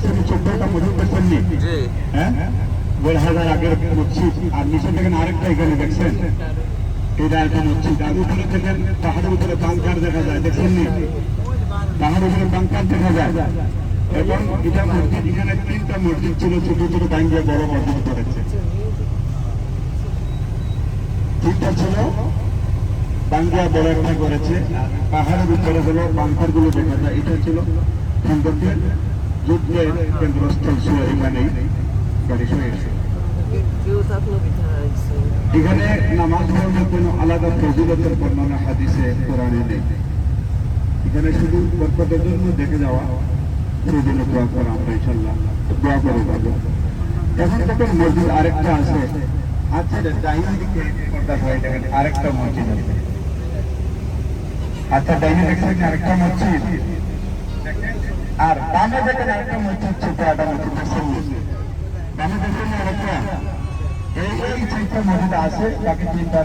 দেখছেন 14টা মসজিদ দেখছেন নি? হ্যাঁ, 1000 আগের মসজিদ। আর নিচে দেখেন আরেকটা এখানে দেখছেন, এটা একটা মসজিদ। আর উপরে দেখেন পাহাড়ের উপরে বাংকার দেখা যায়, দেখছেন নি? পাহাড়ের উপরে বাংকার দেখা যায়। এবং এটা মসজিদ, এখানে 3টা মসজিদ ছিল, ছোট ছোট ভাঙ্গিয়ে বড় মসজিদ করেছে। 3টা ছিল, বাঙ্গিয়া বড় একটা করেছে। পাহাড়ের উপরে হলো বাংকার গুলো দেখা যায়। এটা ছিল খন্দকের যুদ্ধের কেন্দ্রস্থল ছিল, এখানেই গাড়ি শুয়েছে। এখানে নামাজ পড়ানোর কোনো আলাদা ফজিলতের বর্ণনা হাদিসে কোরআনে নেই। এখানে শুধু বরকতের জন্য দেখে যাওয়া, সেই জন্য দোয়া করা, আমরা ইনশাল্লাহ দোয়া করে যাবো। এখন তখন মসজিদ আরেকটা আছে, আচ্ছা ডাইন দিকে পর্দা হয়, দেখেন আরেকটা মসজিদ আছে। আচ্ছা ডাইনে দেখছেন আরেকটা মসজিদ, আর বামে দেখেন আরেকটা মসজিদ, ছোট একটা মসজিদ দেখছেন, বামে দেখছেন আরেকটা। এই 6টা মসজিদ আছে, বাকি 3টা